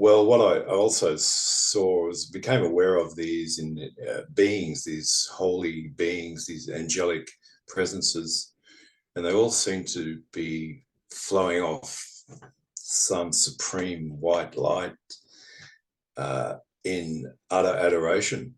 Well, what I also saw became aware of these beings, these holy beings, these angelic presences, and they all seem to be flowing off some supreme white light in utter adoration.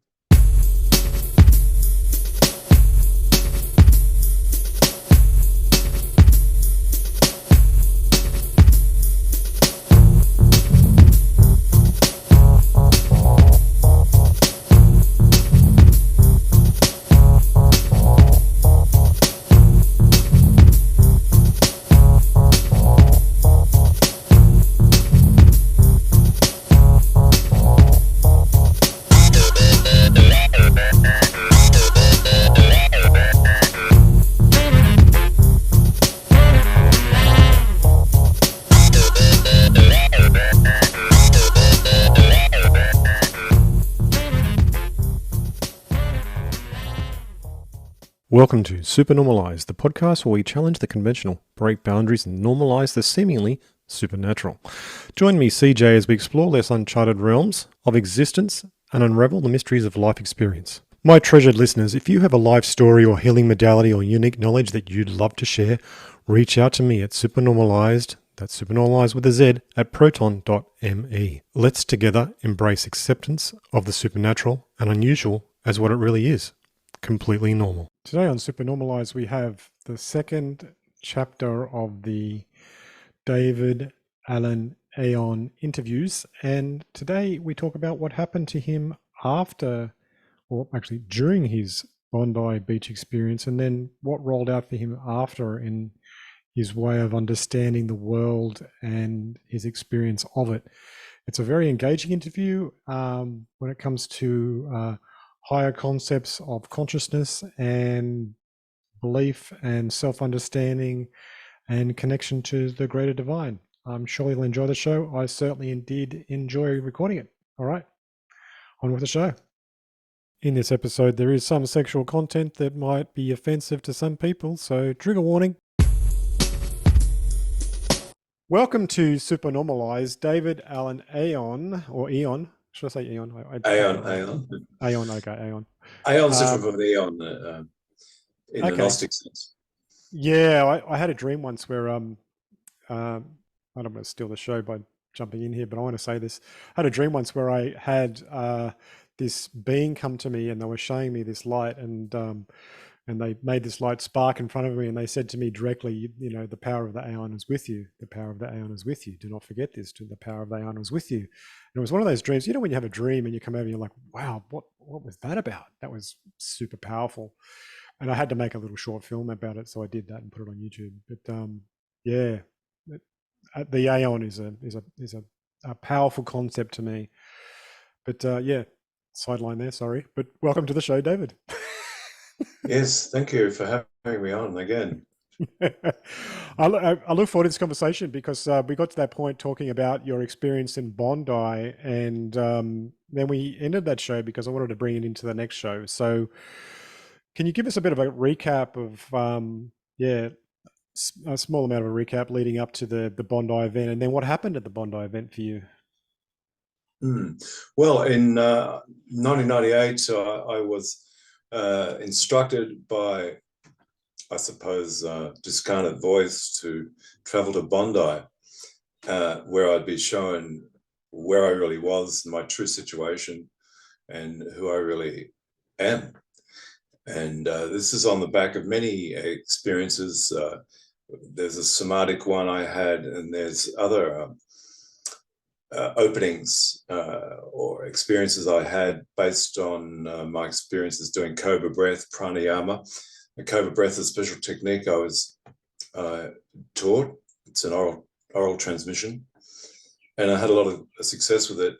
Welcome to Supernormalized, the podcast where we challenge the conventional, break boundaries, and normalize the seemingly supernatural. Join me, CJ, as we explore less uncharted realms of existence and unravel the mysteries of life experience. My treasured listeners, if you have a life story or healing modality or unique knowledge that you'd love to share, reach out to me at Supernormalized, that's Supernormalized with a Z, at proton.me. Let's together embrace acceptance of the supernatural and unusual as what it really is. Completely normal. Today on Supernormalized, we have the second chapter of the David Alan Aeon interviews, and today we talk about what happened to him after, or actually during his Bondi Beach experience, and then what rolled out for him after in his way of understanding the world and his experience of it. It's a very engaging interview when it comes to higher concepts of consciousness and belief and self-understanding and connection to the greater divine. I'm sure you'll enjoy the show. I certainly did enjoy recording it. All right, on with the show. In this episode, there is some sexual content that might be offensive to some people, so trigger warning. Welcome to Supernormalized, David Alan Aeon, or Eon. Should I say Eon? Aeon. Aeon, okay, Aeon. Aeon's different from Aeon in the Gnostic sense. Yeah, I had a dream once where I don't want to steal the show by jumping in here, but I want to say this. I had a dream once where I had this being come to me, and they were showing me this light, and they made this light spark in front of me, and they said to me directly, you know, the power of the Aeon is with you. The power of the Aeon is with you. Do not forget this. The power of the Aeon is with you. And it was one of those dreams, you know, when you have a dream and you come over and you're like, wow, what was that about? That was super powerful. And I had to make a little short film about it, so I did that and put it on YouTube. But yeah, the Aeon is a powerful concept to me. But yeah, sideline there, sorry. But welcome to the show, David. Yes, thank you for having me on again. I look forward to this conversation because we got to that point talking about your experience in Bondi, and then we ended that show because I wanted to bring it into the next show. So can you give us a bit of a recap of, a small amount of a recap leading up to the Bondi event, and then what happened at the Bondi event for you? Well, in 1998, I was instructed by, I suppose, discarnate voice to travel to Bondi, where I'd be shown where I really was, my true situation, and who I really am. And this is on the back of many experiences. There's a Samadhic one I had, and there's other openings or experiences I had based on my experiences doing Cobra breath, pranayama. The Cobra breath is a special technique I was taught. It's an oral transmission, and I had a lot of success with it.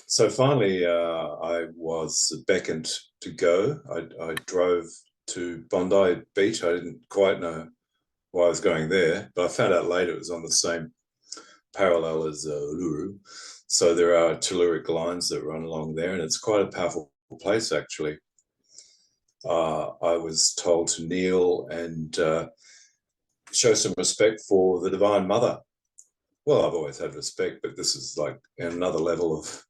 So finally, I was beckoned to go. I drove to Bondi Beach. I didn't quite know why I was going there, but I found out later it was on the same parallel as Uluru. So there are telluric lines that run along there, and it's quite a powerful place, actually. I was told to kneel and show some respect for the Divine Mother, well, I've always had respect, but this is like another level of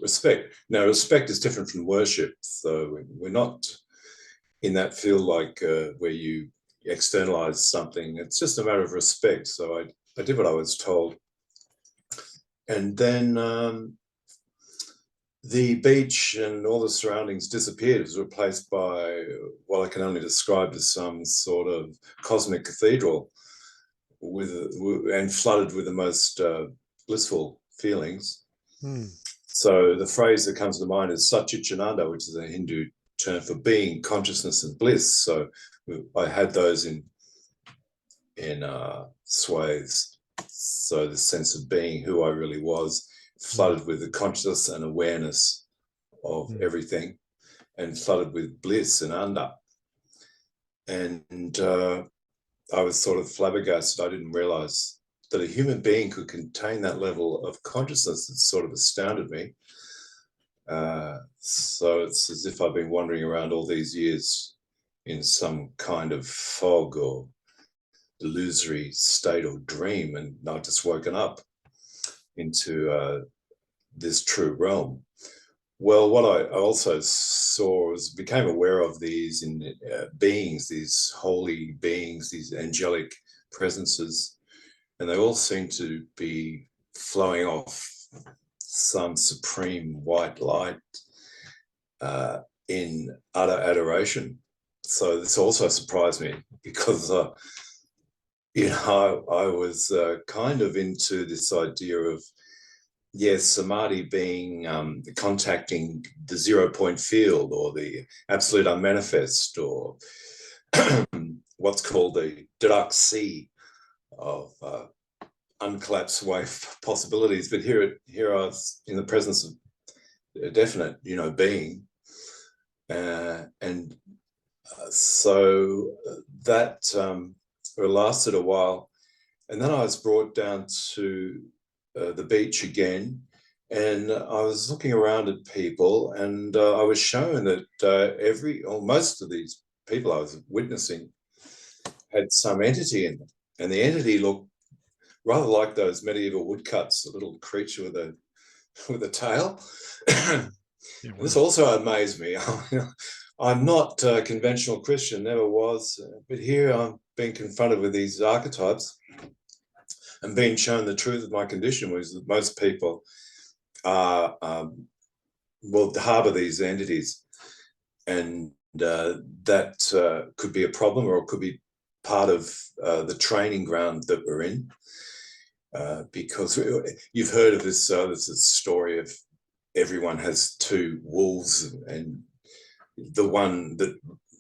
respect. Now, respect is different from worship. So we're not in that field like where you externalize something. It's just a matter of respect. So I did what I was told. And then the beach and all the surroundings disappeared. It was replaced by what I can only describe as some sort of cosmic cathedral and flooded with the most blissful feelings. So the phrase that comes to mind is Satchitananda, which is a Hindu term for being, consciousness, and bliss. So I had those in swathes. So the sense of being who I really was, flooded with the consciousness and awareness of everything, and flooded with bliss and anda. And I was sort of flabbergasted. I didn't realize that a human being could contain that level of consciousness. It sort of astounded me. So it's as if I've been wandering around all these years in some kind of fog or illusory state or dream, and I've just woken up into this true realm. Well, what I also saw was, became aware of these in beings, these holy beings, these angelic presences, and they all seem to be flowing off some supreme white light in utter adoration. So this also surprised me because, you know, I was kind of into this idea of, yes, samadhi being contacting the 0 point field or the absolute unmanifest, or what's called the direct sea of uncollapsed wave possibilities. But here I was in the presence of a definite, you know, being. So that lasted a while. And then I was brought down to the beach again, and I was looking around at people, and I was shown that most of these people I was witnessing had some entity in them, and the entity looked rather like those medieval woodcuts, a little creature with a tail. Yeah, wow. This also amazed me. I'm not a conventional Christian, never was, but here I'm being confronted with these archetypes and being shown the truth of my condition, which is that most people are, will harbour these entities, and that could be a problem, or it could be part of the training ground that we're in. Because you've heard of this, there's a story of everyone has two wolves, and the one that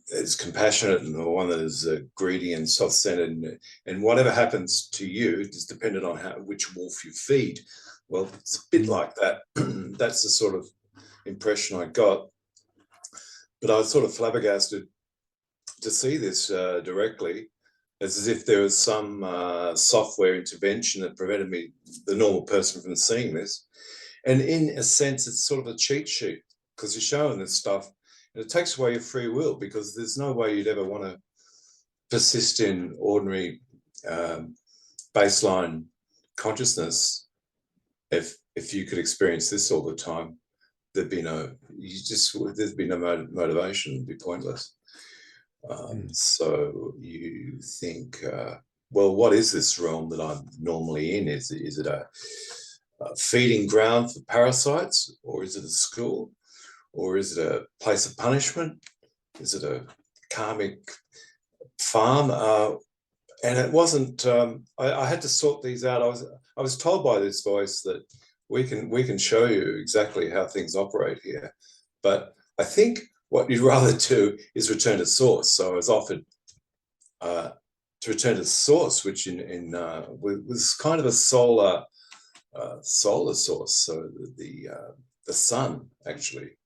is compassionate and the one that is greedy and self-centered, and whatever happens to you is dependent on which wolf you feed. Well, it's a bit like that. That's the sort of impression I got. But I was sort of flabbergasted to see this directly, as if there was some software intervention that prevented me, the normal person, from seeing this. And in a sense, it's sort of a cheat sheet, because you're showing this stuff, and it takes away your free will, because there's no way you'd ever want to persist in ordinary baseline consciousness if you could experience this all the time. There'd be no motivation. It'd be pointless. So you think, well, what is this realm that I'm normally in? Is it a feeding ground for parasites, or is it a school, or is it a place of punishment? Is it a karmic farm? And it wasn't. I had to sort these out. I was told by this voice that we can show you exactly how things operate here, but I think what you'd rather do is return to source. So I was offered to return to source, which was kind of a solar source. So the sun actually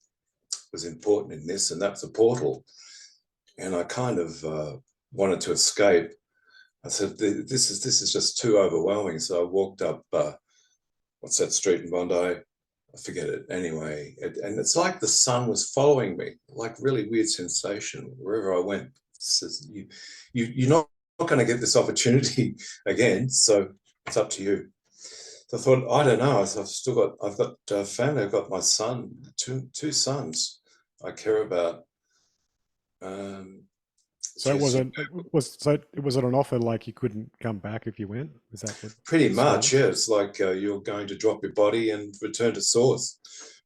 was important in this, and that's a portal. And I kind of wanted to escape. I said, this is just too overwhelming. So I walked up, what's that street in Bondi? I forget it. Anyway, and it's like the sun was following me, like really weird sensation wherever I went. It says, you're not going to get this opportunity again, so it's up to you. So I thought, I don't know. I've got family. I've got my son, two sons I care about. So was it an offer like you couldn't come back if you went? Is that what? Pretty much, yeah. It's like you're going to drop your body and return to source,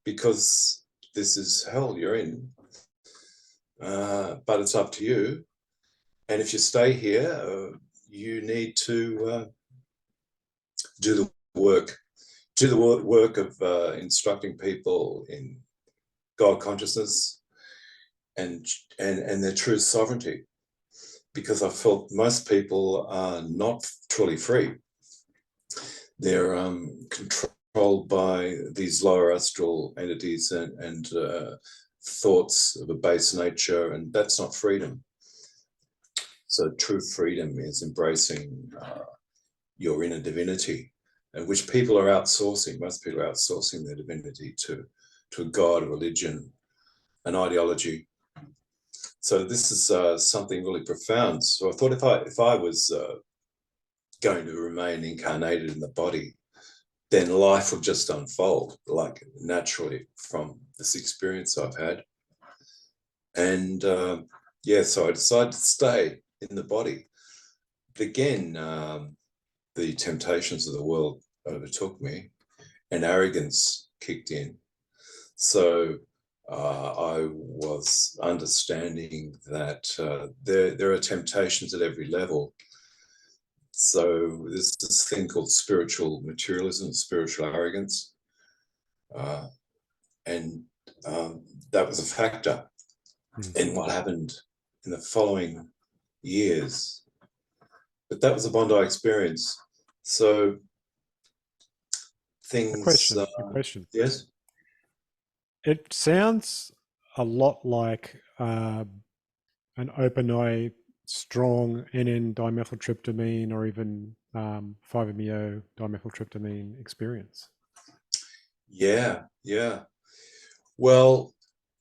because this is hell you're in. But it's up to you. And if you stay here, you need to do the work. Do the work of instructing people in God consciousness and their true sovereignty. Because I felt most people are not truly free. They're controlled by these lower astral entities and thoughts of a base nature, and that's not freedom. So true freedom is embracing your inner divinity, and which people are outsourcing. Most people are outsourcing their divinity to a god, a religion, an ideology. So this is something really profound. So I thought if I was going to remain incarnated in the body, then life would just unfold like naturally from this experience I've had. And yeah, so I decided to stay in the body. But again, the temptations of the world overtook me and arrogance kicked in. So I was understanding that there are temptations at every level. So there's this thing called spiritual materialism, spiritual arrogance. And that was a factor in what happened in the following years. But that was a Bondi experience. So things... A question. Yes? It sounds a lot like an open-eye, strong NN dimethyltryptamine or even 5-MeO dimethyltryptamine experience. Yeah. Well,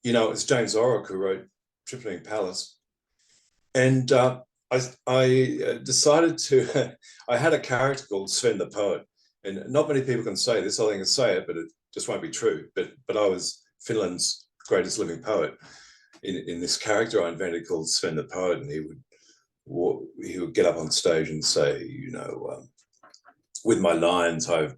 it's James Orrock who wrote Tryptamine Palace. And I decided to... I had a character called Sven the Poet. And not many people can say this. I think I can say it, but it just won't be true. But I was Finland's greatest living poet in this character I invented called Sven the Poet, and he would get up on stage and say, with my lines, I've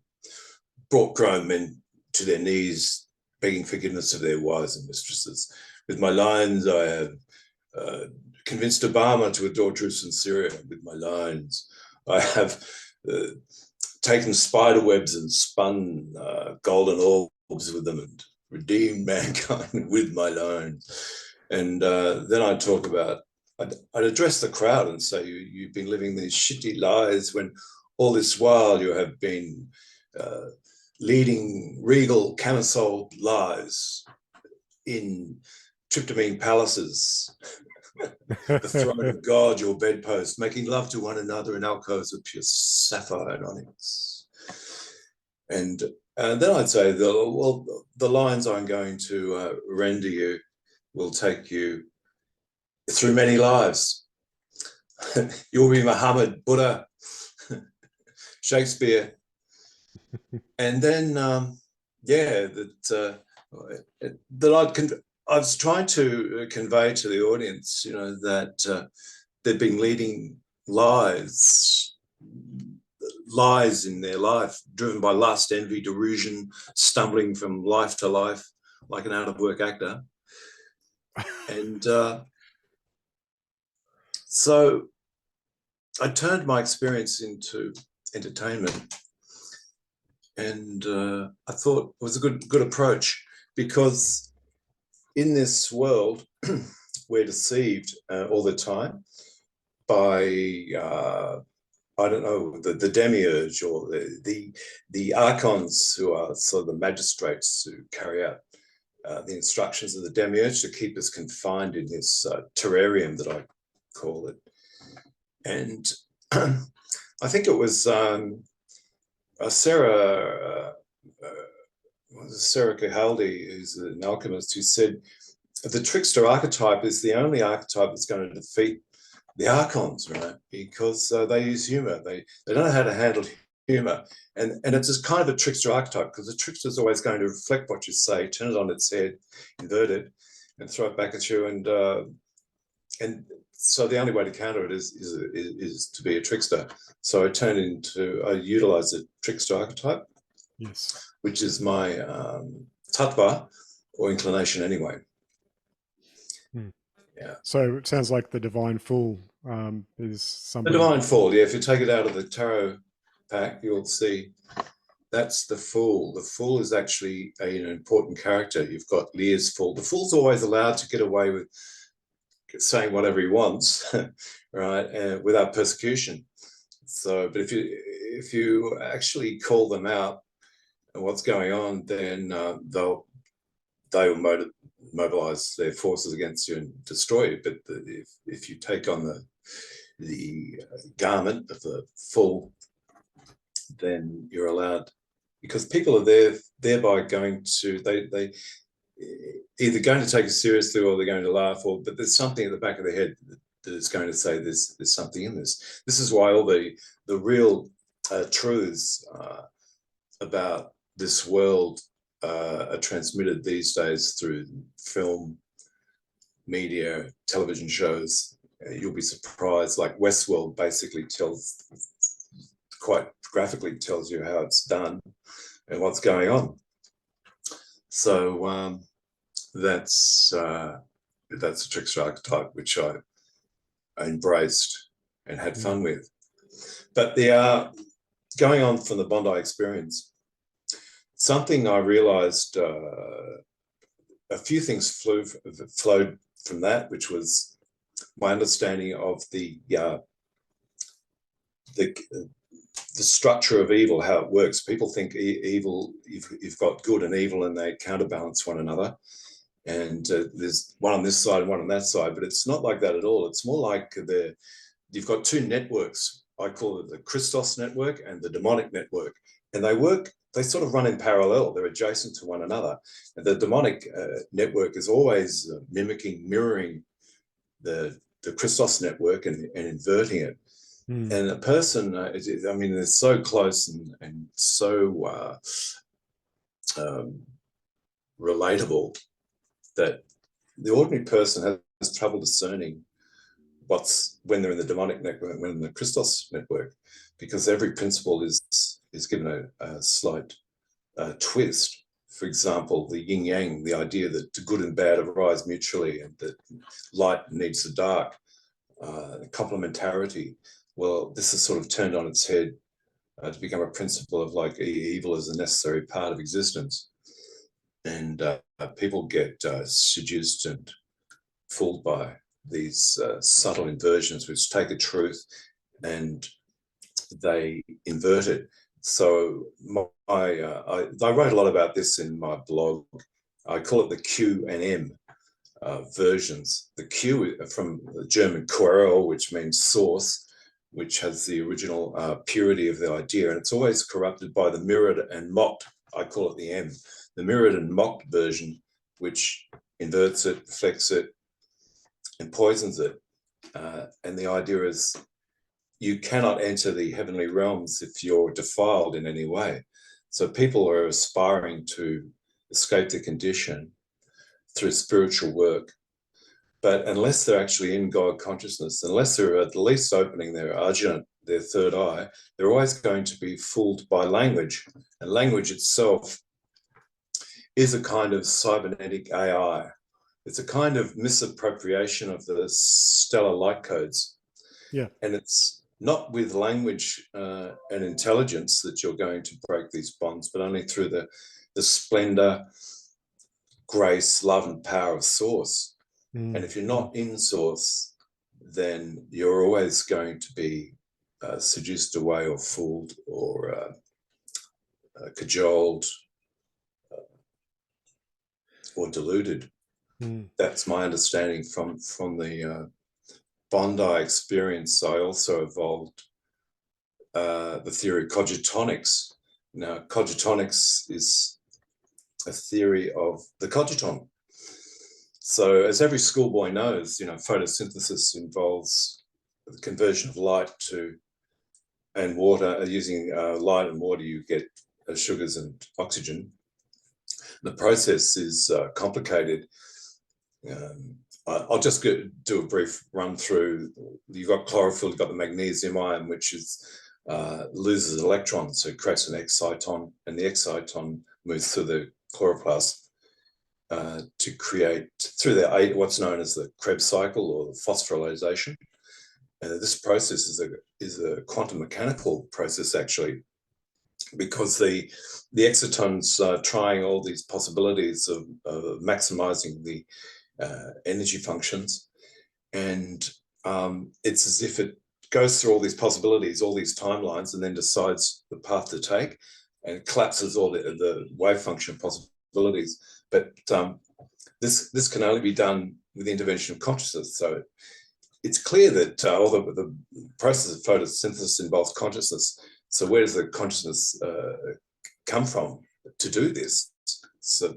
brought grown men to their knees, begging forgiveness of their wives and mistresses. With my lines, I have convinced Obama to adore truth and Syria. With my lines, I have taken spider webs and spun golden orbs with them and redeemed mankind with my lines. And then I'd talk about, I'd address the crowd and say, you've been living these shitty lies when all this while you have been leading regal camisole lives in tryptamine palaces, the throne of God, your bedpost, making love to one another in alcoves of pure sapphire and onyx. And then I'd say, the lines I'm going to render you will take you through many lives. You'll be Muhammad, Buddha, Shakespeare. And then, I was trying to convey to the audience, that they've been leading lies in their life, driven by lust, envy, delusion, stumbling from life to life like an out-of-work actor. And so I turned my experience into entertainment. And I thought it was a good approach, because in this world, we're deceived all the time by, I don't know, the demiurge or the archons, who are sort of the magistrates who carry out the instructions of the demiurge to keep us confined in this terrarium that I call it. And I think it was Sarah Cahaldi, who's an alchemist, who said the trickster archetype is the only archetype that's going to defeat the archons, right? Because they use humor. They don't know how to handle humor. And it's just kind of a trickster archetype, because the trickster is always going to reflect what you say, turn it on its head, invert it, and throw it back at you. And so the only way to counter it is to be a trickster. So I utilize the trickster archetype, Yes. which is my tattva, or inclination anyway. Yeah. So it sounds like the divine fool is The somebody. divine fool, yeah. If you take it out of the tarot pack, you'll see that's the fool. The fool is actually an important character. You've got Lear's fool. The fool's always allowed to get away with saying whatever he wants, right, without persecution. So, but if you actually call them out and what's going on, then they will mobilize their forces against you and destroy you. But if you take on the garment of the fool, then you're allowed, because people are thereby going to they either going to take it seriously, or they're going to laugh, but there's something at the back of their head that is going to say there's something in this. This is why all the real truths about this world are transmitted these days through film, media, television shows. You'll be surprised. Like Westworld basically quite graphically tells you how it's done and what's going on. So that's a trickster archetype which I embraced and had fun with. But going on from the Bondi experience, something I realized, a few things flowed from that, which was my understanding of the structure of evil, how it works. People think evil, you've got good and evil, and they counterbalance one another. And there's one on this side and one on that side, but it's not like that at all. It's more like you've got two networks. I call it the Christos network and the demonic network. And they sort of run in parallel. They're adjacent to one another. And the demonic network is always mirroring the Christos network and inverting it. And a person, they're so close and so relatable that the ordinary person has trouble discerning when they're in the demonic network, when in the Christos network, because every principle is given a slight twist. For example, the yin yang, the idea that the good and bad arise mutually, and that light needs the dark, complementarity. Well, this is sort of turned on its head to become a principle of like evil is a necessary part of existence. And people get seduced and fooled by these subtle inversions, which take a truth and they invert it. So I wrote a lot about this in my blog. I call it the Q and M versions. The Q from the German Quell, which means source, which has the original purity of the idea, and it's always corrupted by the mirrored and mocked. I call it the M, the mirrored and mocked version, which inverts it, reflects it, and poisons it. And the idea is you cannot enter the heavenly realms if you're defiled in any way. So people are aspiring to escape the condition through spiritual work. But unless they're actually in God consciousness, unless they're at least opening their ajna, their third eye, they're always going to be fooled by language. And language itself is a kind of cybernetic AI. It's a kind of misappropriation of the stellar light codes. Yeah. And it's not with language and intelligence that you're going to break these bonds, but only through the splendor, grace, love, and power of Source. And if you're not in Source, then you're always going to be seduced away or fooled or cajoled or deluded. That's my understanding from the Bondi experience. I also evolved the theory of cogitonics. Now, cogitonics is a theory of the cogiton. So as every schoolboy knows, photosynthesis involves the conversion of light and water. Using light and water, you get sugars and oxygen. The process is complicated. I'll just do a brief run through. You've got chlorophyll, you've got the magnesium ion, which loses electrons, so it creates an exciton, and the exciton moves through the chloroplast to create, through what's known as the Krebs cycle or the phosphorylation. This process is a quantum mechanical process, actually, because the excitons are trying all these possibilities of maximizing the energy functions, and it's as if it goes through all these possibilities, all these timelines, and then decides the path to take, and it collapses all the wave function possibilities. But this can only be done with the intervention of consciousness. So it's clear that although the process of photosynthesis involves consciousness, so where does the consciousness come from to do this? So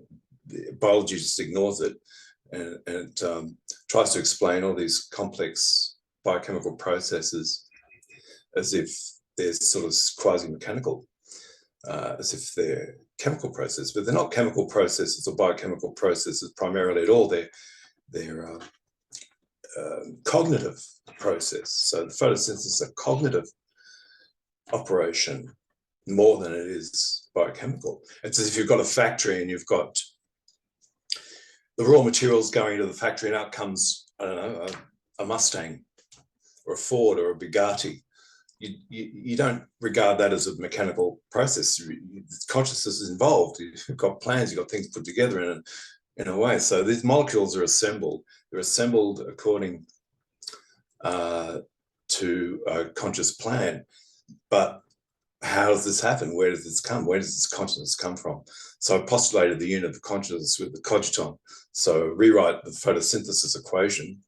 biology just ignores it, and it tries to explain all these complex biochemical processes as if they're sort of quasi-mechanical, as if they're chemical processes, but they're not chemical processes or biochemical processes primarily at all. They're cognitive process. So the photosynthesis is a cognitive operation more than it is biochemical. It's as if you've got a factory and you've got the raw materials going into the factory, and out comes, I don't know, a Mustang or a Ford or a Bugatti. You don't regard that as a mechanical process. Consciousness is involved. You've got plans, you've got things put together in a way. So these molecules are assembled. They're assembled according to a conscious plan. But how does this happen? Where does this come? Where does this consciousness come from? So I postulated the unit of consciousness with the cogiton. So rewrite the photosynthesis equation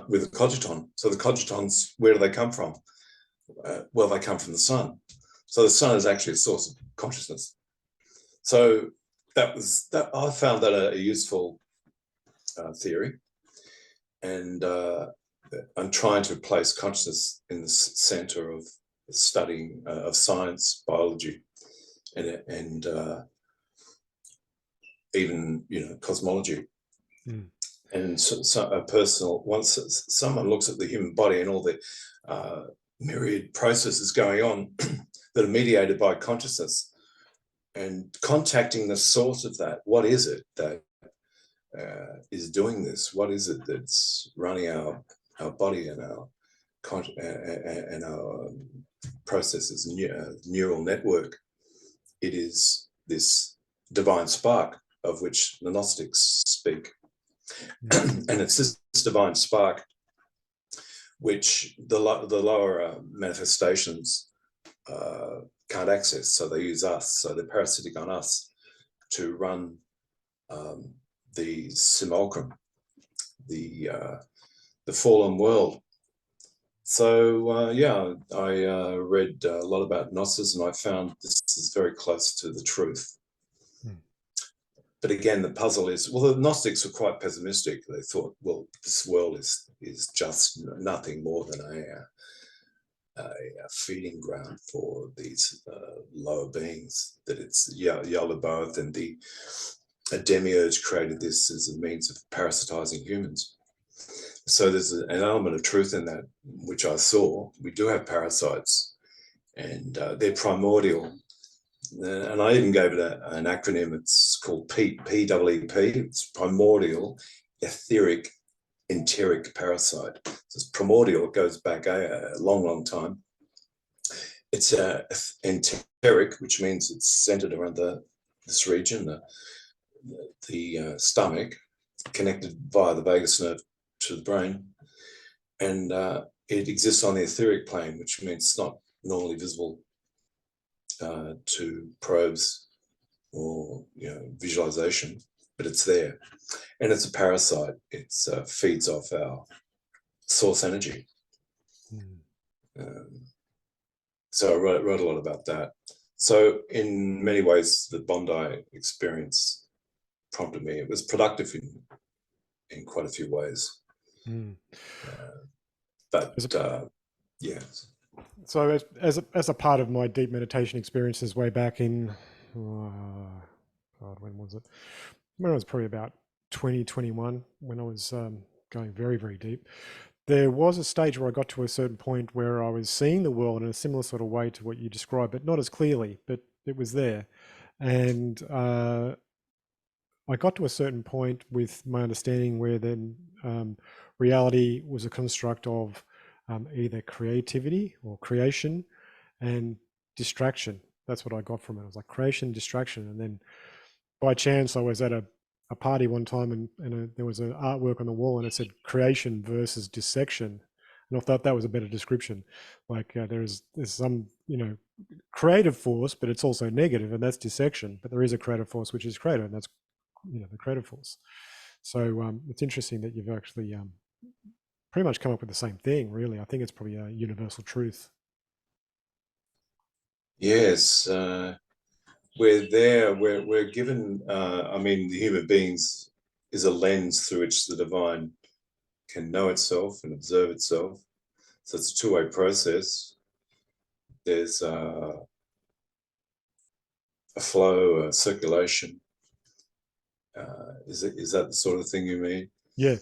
with the cogiton. So the cogitons, where do they come from? Well, they come from the sun. So the sun is actually a source of consciousness. So I found that a useful theory, and I'm trying to place consciousness in the center of studying of science, biology, and even cosmology. Mm. And once someone looks at the human body and all the myriad processes going on that are mediated by consciousness, and contacting the source of that, what is it that is doing this? What is it that's running our body and our processes, neural network? It is this divine spark of which the Gnostics speak. And it's this divine spark which the lower manifestations can't access, so they use us, so they're parasitic on us to run the simulacrum, the fallen world. So I read a lot about Gnosis, and I found this is very close to the truth. But again, the puzzle is, well, the Gnostics were quite pessimistic. They thought, well, this world is just nothing more than a feeding ground for these lower beings, that it's Yaldabaoth and the demiurge created this as a means of parasitizing humans. So there's an element of truth in that, which I saw. We do have parasites, and they're primordial. And I even gave it an acronym. It's called PEEP. It's primordial, etheric, enteric parasite. So it's primordial. It goes back a long, long time. It's enteric, which means it's centered around this region, the stomach, connected via the vagus nerve to the brain, and it exists on the etheric plane, which means it's not normally visible to probes or visualization, but it's there, and it's a parasite. It feeds off our source energy. So I wrote a lot about that. So in many ways, the Bondi experience prompted me. It was productive in quite a few ways. But yeah. So as a part of my deep meditation experiences way back in, God, when was it? When I was probably about 2021, when I was going very, very deep, there was a stage where I got to a certain point where I was seeing the world in a similar sort of way to what you described, but not as clearly, but it was there. And I got to a certain point with my understanding where then reality was a construct of either creativity or creation and distraction. That's what I got from it. It was like creation, distraction. And then by chance, I was at a party one time and there was an artwork on the wall and it said creation versus dissection. And I thought that was a better description. Like there's some, creative force, but it's also negative, and that's dissection. But there is a creative force, which is creative, and that's, the creative force. So it's interesting that you've actually pretty much come up with the same thing, really. I think it's probably a universal truth. Yes. We're there, we're given, the human beings is a lens through which the divine can know itself and observe itself. So it's a two-way process. There's a flow, a circulation. Is that the sort of thing you mean? Yeah.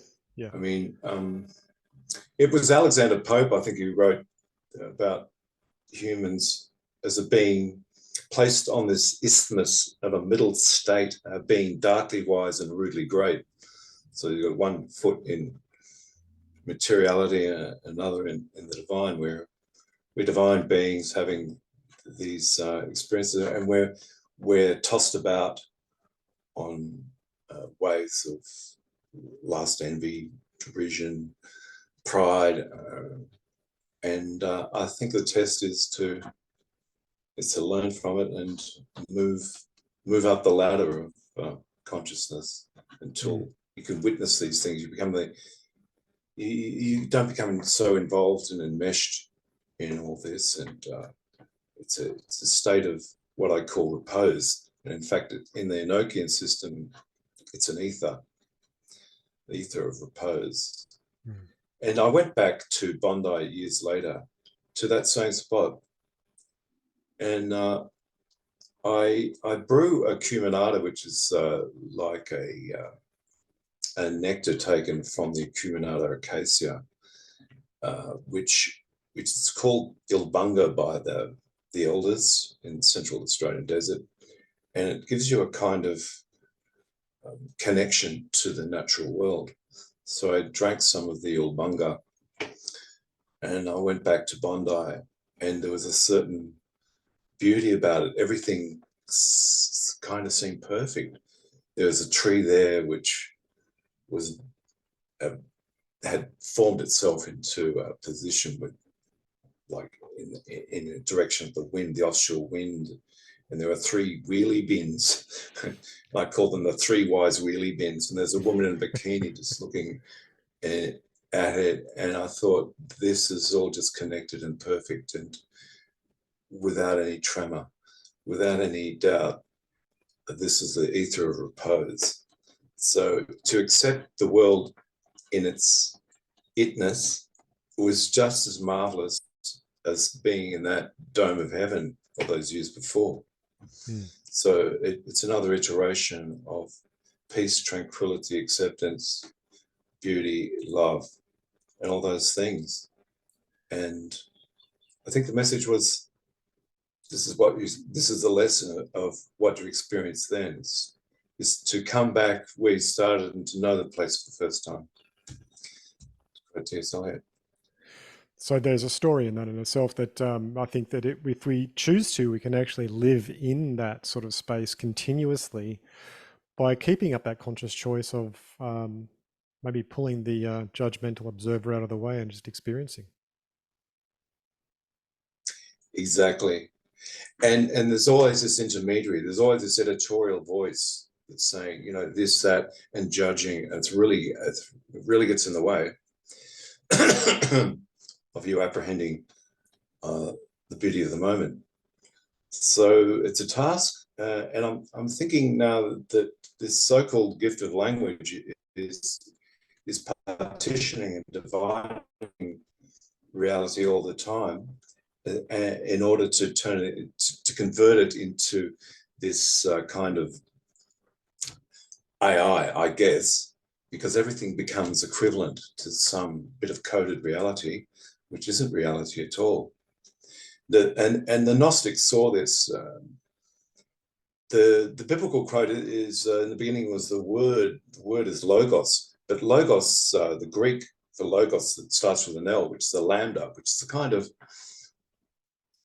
It was Alexander Pope, I think, who wrote about humans as a being placed on this isthmus of a middle state, being darkly wise and rudely great. So you've got one foot in materiality and another in the divine, where we're divine beings having these experiences, and we're tossed about on waves of lust, envy, derision, pride, and I think the test is to learn from it and move up the ladder of consciousness until you can witness these things. You don't become so involved and enmeshed in all this, and it's a state of what I call repose. And in fact, in the Enochian system, it's an ether of repose. And I went back to Bondi years later, to that same spot, and I brew a cuminata, which is like a nectar taken from the Cuminata acacia, which is called Ilbunga by the elders in the Central Australian desert, and it gives you a kind of connection to the natural world. So I drank some of the Ilbunga, and I went back to Bondi, and there was a certain beauty about it. Everything kind of seemed perfect. There was a tree there which was had formed itself into a position with, like, in the direction of the wind, the offshore wind, and there are three wheelie bins. I call them the three wise wheelie bins, and there's a woman in a bikini just looking at it, and I thought, this is all just connected and perfect, and without any tremor, without any doubt, this is the ether of repose. So to accept the world in its itness was just as marvelous as being in that dome of heaven all those years before. So it's another iteration of peace, tranquility, acceptance, beauty, love, and all those things. And I think the message was, this is the lesson of what you experienced then, is to come back where you started and to know the place for the first time. So there's a story in that in itself that I think that if we choose to, we can actually live in that sort of space continuously by keeping up that conscious choice of maybe pulling the judgmental observer out of the way and just experiencing. Exactly. And there's always this intermediary, there's always this editorial voice that's saying, this, that, and judging. And it really gets in the way of you apprehending the beauty of the moment. So it's a task, and I'm thinking now that this so-called gift of language is partitioning and dividing reality all the time, in order to turn it, to convert it into this kind of AI, I guess, because everything becomes equivalent to some bit of coded reality, which isn't reality at all. And the Gnostics saw this. The biblical quote is, in the beginning was the word is logos, but logos, the Greek for logos, that starts with an L, which is a lambda, which is a kind of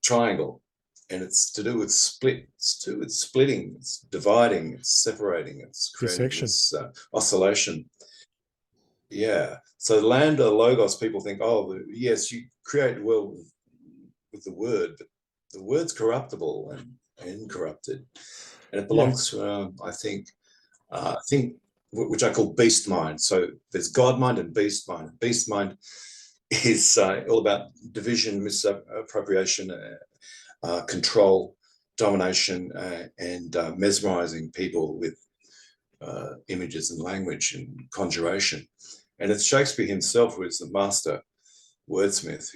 triangle, and it's to do with split. It's to do with splitting, it's dividing, it's separating, it's creating this oscillation. Yeah. So lambda, logos, people think, oh, yes, you create the world with the word, but the word's corruptible and incorrupted, and it belongs to, I think, which I call beast mind. So there's God mind and beast mind. Beast mind is all about division, misappropriation, control, domination, and mesmerizing people with images and language and conjuration. And it's Shakespeare himself who is the master wordsmith,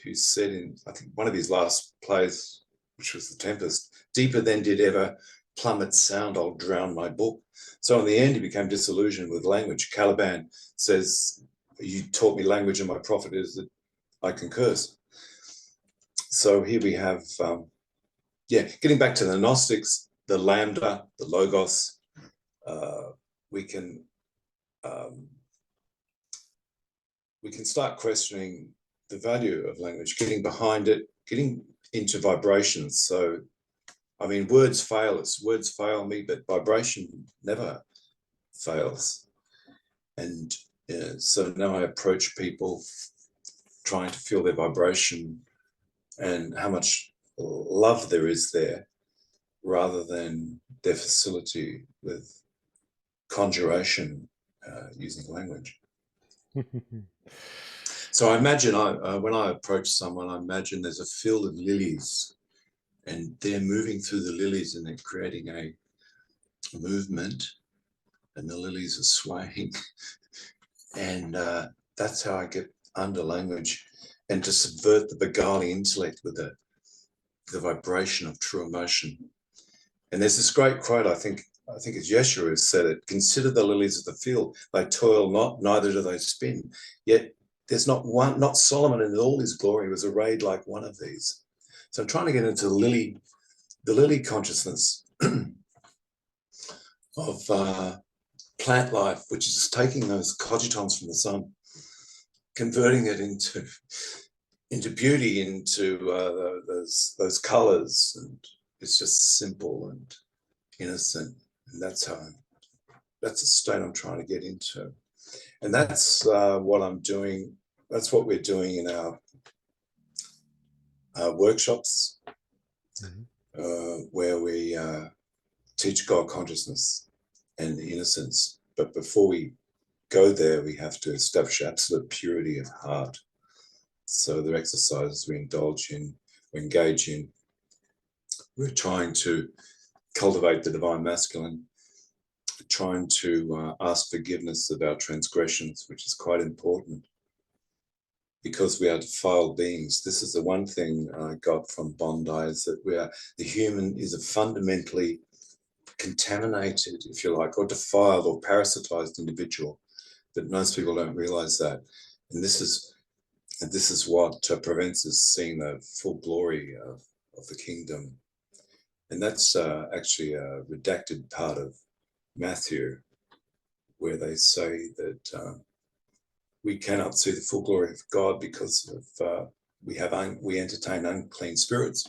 who said in, I think, one of his last plays, which was The Tempest, deeper than did ever plummet sound, I'll drown my book. So in the end, he became disillusioned with language. Caliban says, you taught me language and my profit is that I can curse. So here we have, getting back to the Gnostics, the lambda, the logos, we can start questioning the value of language, getting behind it, getting into vibrations. So, I mean, words fail us, words fail me, but vibration never fails. And so now I approach people trying to feel their vibration and how much love there is there, rather than their facility with conjuration using language. So I imagine, when I approach someone, I imagine there's a field of lilies, and they're moving through the lilies and they're creating a movement, and the lilies are swaying. And that's how I get under language, and to subvert the Bengali intellect with the vibration of true emotion. And there's this great quote, I think it's Yeshua who said it: consider the lilies of the field, they toil not, neither do they spin. Yet there's not one, not Solomon in all his glory was arrayed like one of these. So I'm trying to get into the lily consciousness of plant life, which is just taking those cogitons from the sun, converting it into beauty, into those colors, and it's just simple and innocent. And that's a state I'm trying to get into. And that's what I'm doing. That's what we're doing in our workshops, where we teach God consciousness and innocence. But before we go there, we have to establish absolute purity of heart. So there are exercises we indulge in, we engage in. We're trying to cultivate the divine masculine, trying to ask forgiveness of our transgressions, which is quite important, because we are defiled beings. This is the one thing I got from Bondi, is that the human is a fundamentally contaminated, if you like, or defiled or parasitized individual, but most people don't realize that. And this is what prevents us seeing the full glory of the kingdom. And that's actually a redacted part of Matthew, where they say that we cannot see the full glory of God because of we entertain unclean spirits.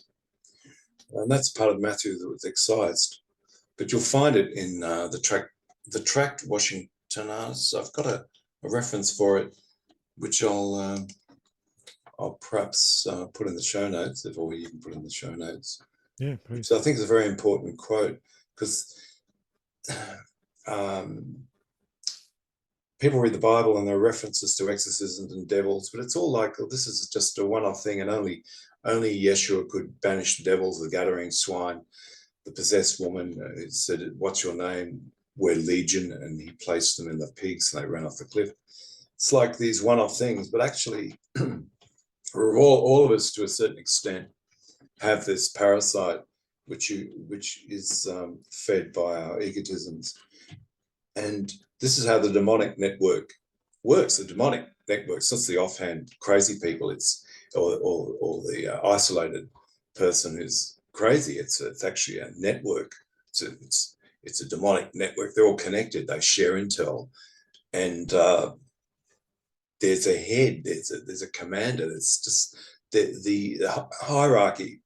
And that's part of Matthew that was excised. But you'll find it in the tract Washingtoners. I've got a reference for it, which I'll perhaps put in the show notes, if all you can put in the show notes. Yeah, please. So I think it's a very important quote, because people read the Bible and there are references to exorcisms and devils, but it's all like, oh, this is just a one-off thing, and only Yeshua could banish the devils, the Gadarene swine, the possessed woman who said, what's your name? We're Legion, and he placed them in the pigs and they ran off the cliff. It's like these one-off things, but actually all of us, to a certain extent, have this parasite which is fed by our egotisms. And this is how the demonic network works. The demonic network, it's not the offhand crazy people, it's or the isolated person who's crazy. It's actually a network. It's a demonic network. They're all connected. They share intel, and there's a head. There's a commander. It's just the hierarchy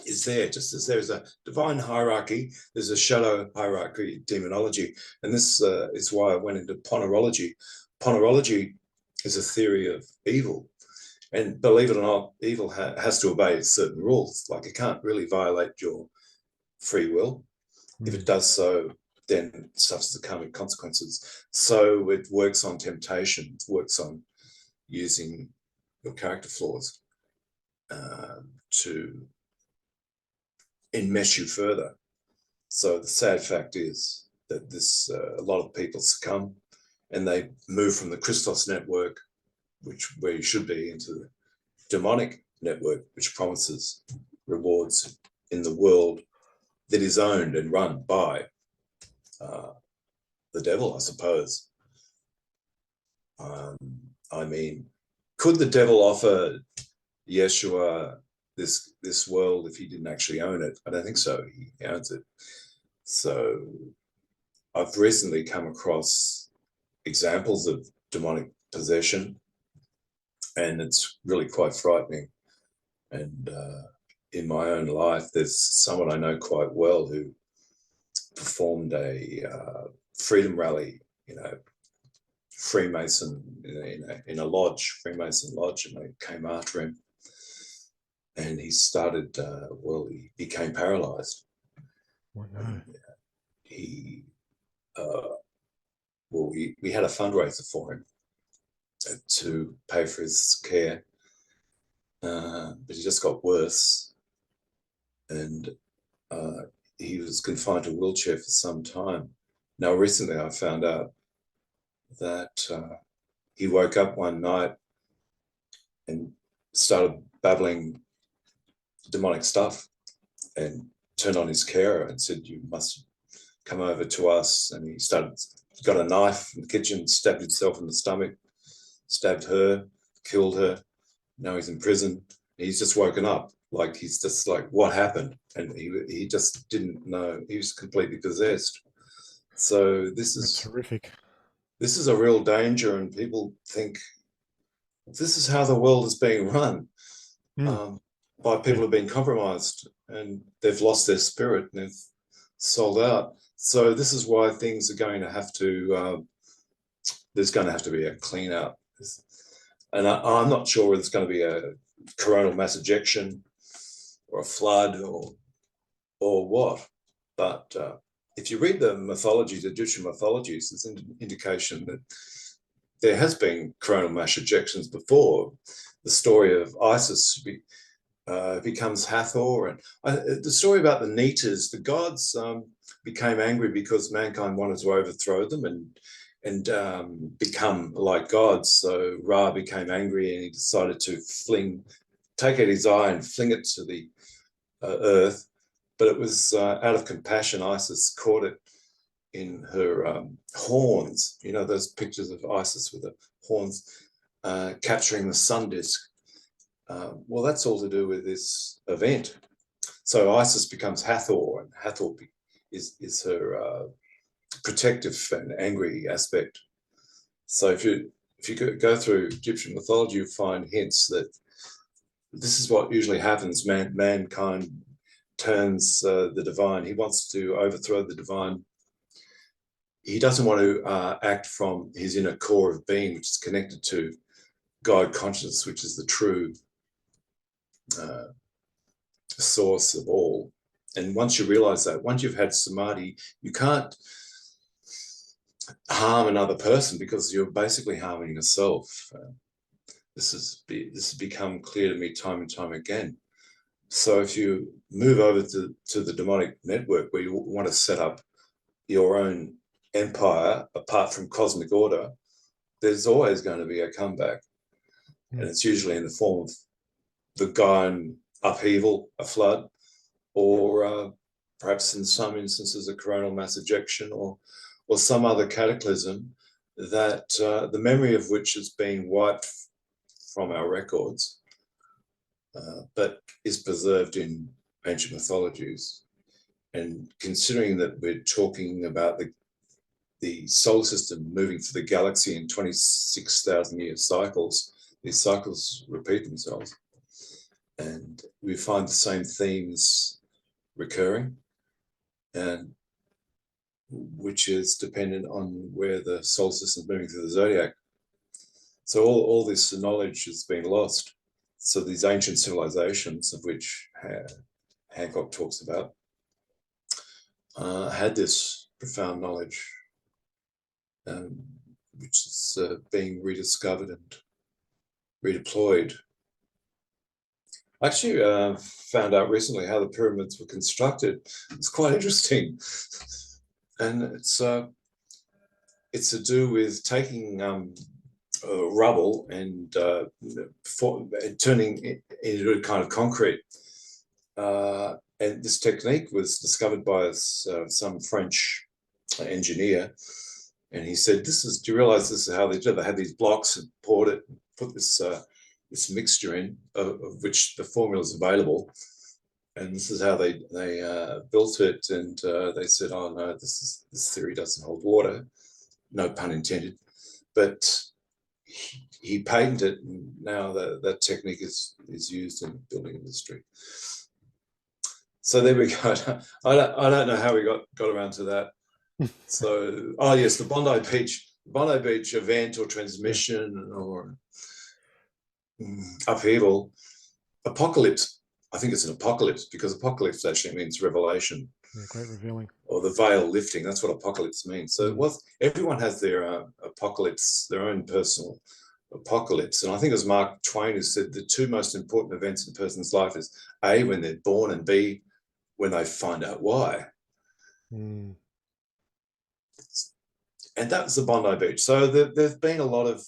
is there. Just as there's a divine hierarchy, there's a shadow hierarchy, demonology, and this is why I went into ponerology. Ponerology is a theory of evil. And believe it or not, evil has to obey certain rules. Like, it can't really violate your free will. If it does so, then it suffers the karmic consequences. So it works on temptation. It works on using your character flaws to enmesh you further. So the sad fact is that this a lot of people succumb, and they move from the Christos network, where you should be, into the demonic network, which promises rewards in the world that is owned and run by the devil, I suppose. I mean, could the devil offer Yeshua this world if he didn't actually own it? I don't think so. He owns it. So I've recently come across examples of demonic possession, and it's really quite frightening. And in my own life, there's someone I know quite well who performed a freedom rally, Freemason in a lodge, Freemason lodge, and they came after him. And he started, he became paralyzed. Oh, no. We had a fundraiser for him to pay for his care, but he just got worse, and he was confined to a wheelchair for some time. Now, recently I found out that he woke up one night and started babbling demonic stuff, and turned on his carer and said, "You must come over to us." And he got a knife in the kitchen, stabbed himself in the stomach, stabbed her, killed her. Now he's in prison. He's just woken up. Like, he's just like, what happened? And he just didn't know. He was completely possessed. So That's horrific. This is a real danger, and people think this is how the world is being run. By people who've been compromised, and they've lost their spirit and they've sold out. So this is why things are going to have to, there's going to have to be a clean out. And I'm not sure whether it's going to be a coronal mass ejection or a flood or what. But if you read the mythologies, the Egyptian mythologies, there's an indication that there has been coronal mass ejections before. The story of Isis becomes Hathor, and the story about the Netas, the gods became angry because mankind wanted to overthrow them and become like gods. So Ra became angry, and he decided to take out his eye and fling it to the earth. But it was out of compassion. Isis caught it in her horns. You know those pictures of Isis with the horns capturing the sun disk. Well, that's all to do with this event. So Isis becomes Hathor, and Hathor is her protective and angry aspect. So if you go through Egyptian mythology, you find hints that this is what usually happens. Mankind turns the divine. He wants to overthrow the divine. He doesn't want to act from his inner core of being, which is connected to God consciousness, which is the true source of all. And once you realize that, once you've had samadhi, you can't harm another person because you're basically harming yourself. This has become clear to me time and time again. So if you move over to the demonic network where you want to set up your own empire apart from cosmic order, there's always going to be a comeback. And it's usually in the form of the Gaian upheaval, a flood, or perhaps in some instances a coronal mass ejection, or some other cataclysm that the memory of which has been wiped from our records, but is preserved in ancient mythologies. And considering that we're talking about the solar system moving through the galaxy in 26,000 year cycles, these cycles repeat themselves. And we find the same themes recurring, and which is dependent on where the solar system is moving through the zodiac. So all this knowledge has been lost. So these ancient civilizations, of which Hancock talks about, had this profound knowledge, which is being rediscovered and redeployed. I actually found out recently how the pyramids were constructed. It's quite interesting, and it's to do with taking rubble and turning it into a kind of concrete. And this technique was discovered by some French engineer, and he said, "Do you realize this is how they did it? They had these blocks and poured it, and put this mixture in, of which the formula is available, and this is how they built it." And they said, "Oh no, this theory doesn't hold water," no pun intended. But he patented it, and now that technique is used in the building industry. So there we go. I don't know how we got around to that. So, yes, the Bondi Beach event or transmission or upheaval, apocalypse. I think it's an apocalypse, because apocalypse actually means revelation. Yeah, great revealing. Or the veil lifting. That's what apocalypse means. So everyone has their apocalypse, their own personal apocalypse. And I think it was Mark Twain who said the two most important events in a person's life is A, when they're born, and B, when they find out why. And that was the Bondi Beach. So there've been a lot of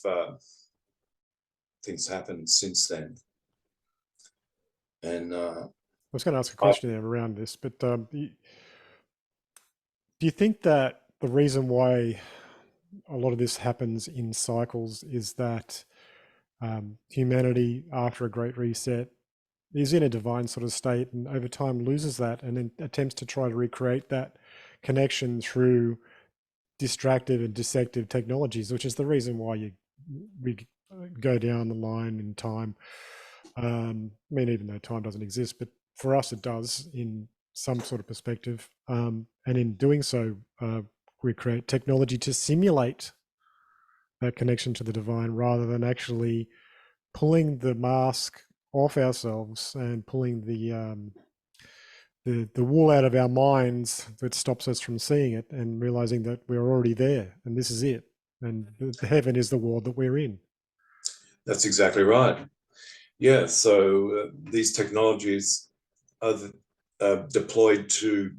things happen since then. And I was going to ask a question there around this, but do you think that the reason why a lot of this happens in cycles is that humanity, after a great reset, is in a divine sort of state, and over time loses that, and then attempts to try to recreate that connection through distractive and dissective technologies, which is the reason why we go down the line in time. I mean, even though time doesn't exist, but for us it does in some sort of perspective. And in doing so, we create technology to simulate that connection to the divine, rather than actually pulling the mask off ourselves and pulling the wool out of our minds that stops us from seeing it, and realizing that we're already there and this is it, and the heaven is the world that we're in. That's exactly right. Yeah, so these technologies are deployed to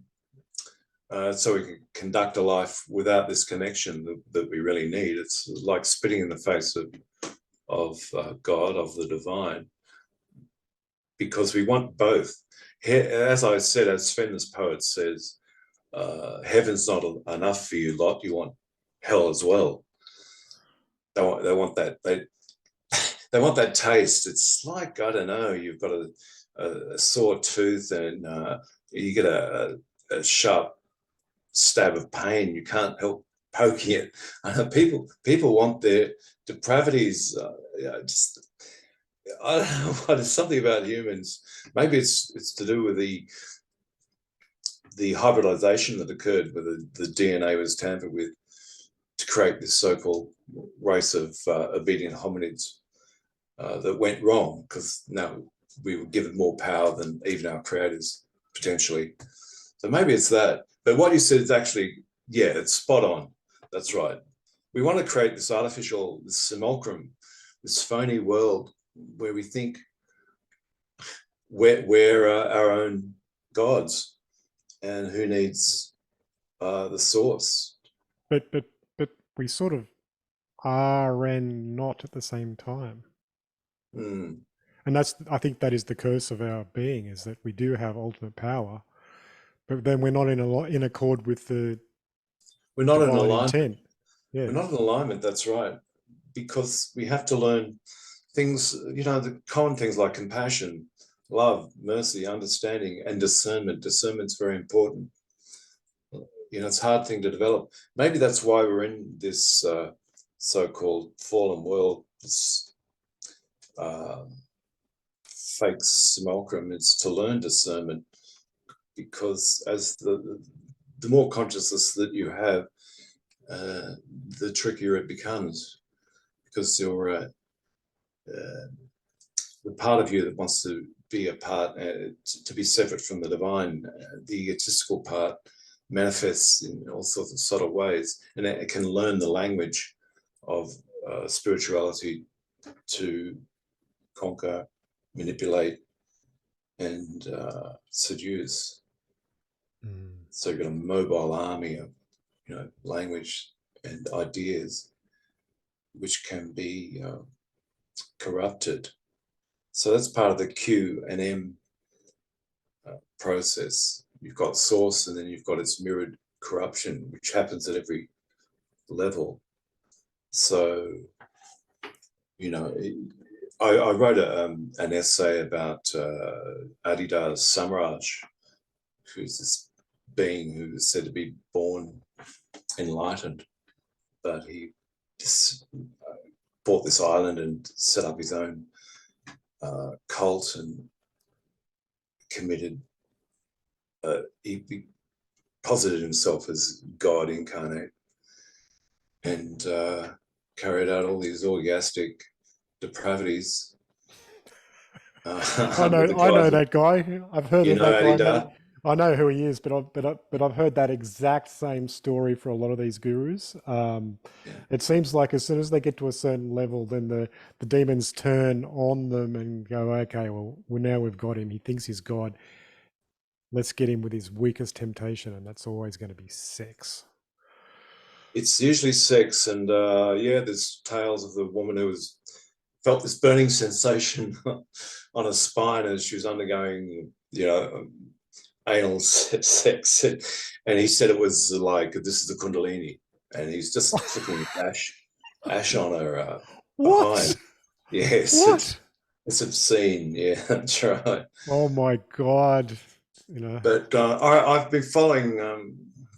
so we can conduct a life without this connection that we really need. It's like spitting in the face of God, of the divine, because we want both. As I said, as Sven, this poet, says, heaven's not enough for you lot, you want hell as well. They want that. They want that taste. It's like, I don't know, you've got a sore tooth, and you get a sharp stab of pain. You can't help poking it. People want their depravities. I don't know what, it's something about humans. Maybe it's to do with the hybridization that occurred, where the DNA was tampered with to create this so-called race of obedient hominids that went wrong, because now we were given more power than even our creators, potentially. So maybe it's that. But what you said is actually, yeah, it's spot on. That's right. We want to create this artificial, this simulacrum, this phony world where we think we're our own gods, and who needs the source. But we sort of are and not at the same time. Mm. And I think that is the curse of our being, is that we do have ultimate power, but then we're not in accord with the We're not in divine alignment. intent. Yeah. We're not in alignment, that's right. Because we have to learn things, the common things like compassion, love, mercy, understanding, and discernment. Discernment's very important. It's a hard thing to develop. Maybe that's why we're in this so-called fallen world, this uh, fake simulacrum. It's to learn discernment, because as the more consciousness that you have, the trickier it becomes, because you're the part of you that wants to be a part, to be separate from the divine, the egotistical part manifests in all sorts of subtle ways, and it can learn the language of spirituality to conquer, manipulate, and seduce. So you've got a mobile army of language and ideas which can be corrupted. So that's part of the Q and M process. You've got source, and then you've got its mirrored corruption, which happens at every level. So, I wrote an essay about Adida Samaraj, who's this being who is said to be born enlightened, but he just bought this island and set up his own cult and committed. He posited himself as God incarnate, and carried out all these orgastic depravities. I know that guy. I've heard of that guy. Adida? I know who he is, but I've heard that exact same story for a lot of these gurus. It seems like as soon as they get to a certain level, then the demons turn on them and go, okay, well now we've got him. He thinks he's God. Let's get him with his weakest temptation, and that's always going to be sex. It's usually sex, and there's tales of the woman who felt this burning sensation on her spine as she was undergoing, anal sex, and he said it was like, this is the Kundalini, and he's just flicking ash on her behind. Yes, what? It's obscene. Yeah, that's right. Oh my God. But I've been following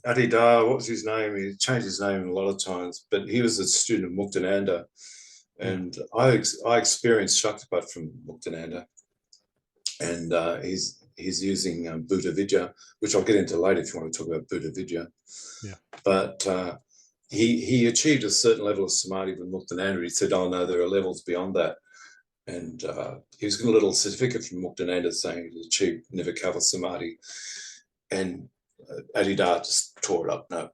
Adida. What was his name? He changed his name a lot of times, but he was a student of Muktananda, and I experienced Shaktipat from Muktananda, and he's using Buddha Vidya, which I'll get into later if you want to talk about Buddha Vidya. Yeah. But he achieved a certain level of samadhi with Muktananda. He said, "Oh no, there are levels beyond that." And he was getting a little certificate from Muktananda saying he achieved Nirvikalpa Samadhi. And Adida just tore it up. No,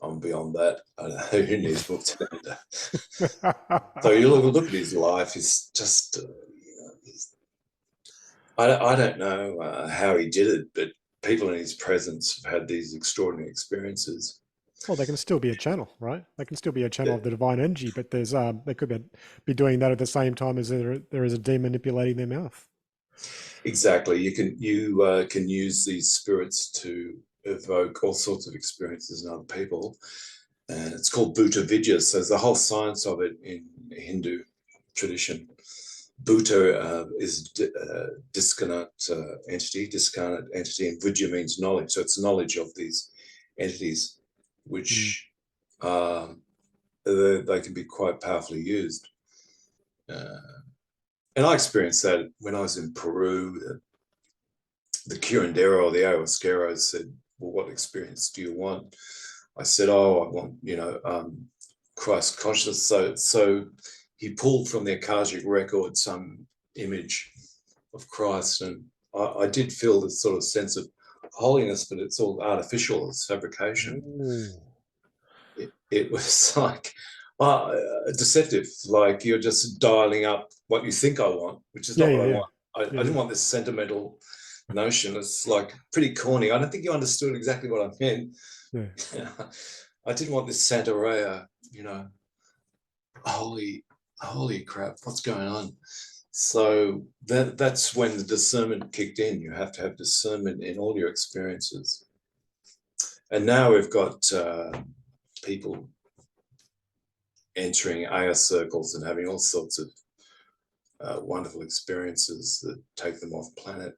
I'm beyond that. I don't know who needs Muktananda. So you look at his life. He's just, I don't know how he did it, but people in his presence have had these extraordinary experiences. Well, they can still be a channel, right? They can still be a channel of the divine energy, but there's they could be doing that at the same time as there is a demon manipulating their mouth. Exactly. You can use these spirits to evoke all sorts of experiences in other people, and it's called Bhuta Vidya. So there's a whole science of it in Hindu tradition. Bhuta is discarnate entity, and Vidya means knowledge. So it's knowledge of these entities, which they can be quite powerfully used. And I experienced that when I was in Peru. The curandero or the ayahuasquero said, "Well, what experience do you want?" I said, "Oh, I want, Christ consciousness." So he pulled from the Akashic record some image of Christ, and I did feel this sort of sense of holiness, but it's all artificial, it's fabrication. It was like deceptive, like you're just dialing up what you think I want, which is not what I want. I didn't want this sentimental notion. It's like pretty corny. I don't think you understood exactly what I meant. I didn't want this Santa Rhea, holy holy crap, what's going on? So that's when the discernment kicked in. You have to have discernment in all your experiences. And now we've got people entering Aya circles and having all sorts of wonderful experiences that take them off planet.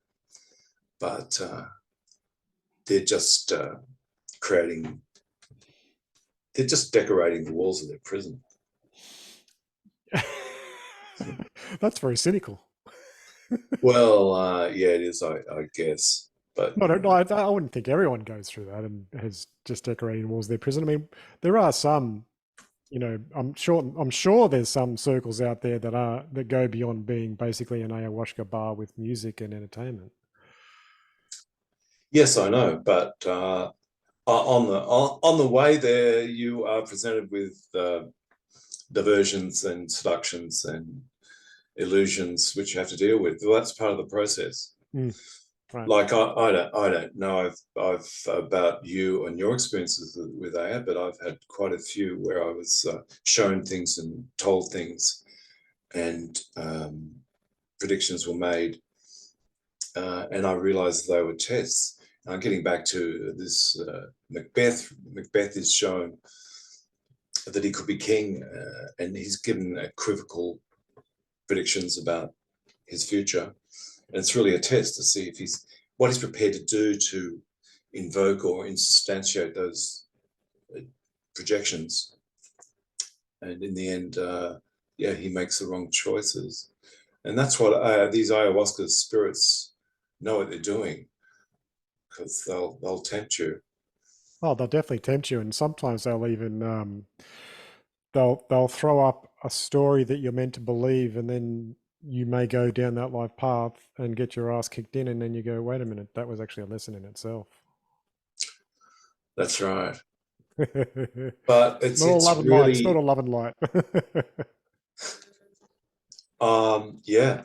But they're just they're just decorating the walls of their prison. That's very cynical. Well, yeah, it is, I guess. But No, I wouldn't think everyone goes through that and has just decorating walls of their prison. I mean, there are some, I'm sure there's some circles out there that go beyond being basically an ayahuasca bar with music and entertainment. yes, I know. But on the way there, you are presented with diversions and seductions and illusions which you have to deal with. Well, that's part of the process. Right. Like I don't know I've about you and your experiences with Aya, but I've had quite a few where I was shown things and told things, and predictions were made, and I realized they were tests. And I'm getting back to this Macbeth. Macbeth is shown that he could be king, and he's given equivocal predictions about his future. And it's really a test to see if what he's prepared to do to invoke or instantiate those projections. And in the end, he makes the wrong choices. And that's what these ayahuasca spirits know what they're doing, because they'll tempt you. Oh, they'll definitely tempt you, and sometimes they'll even they'll throw up a story that you're meant to believe, and then you may go down that life path and get your ass kicked in, and then you go, wait a minute, that was actually a lesson in itself. That's right. But It's not all love and light. It's not all love and light.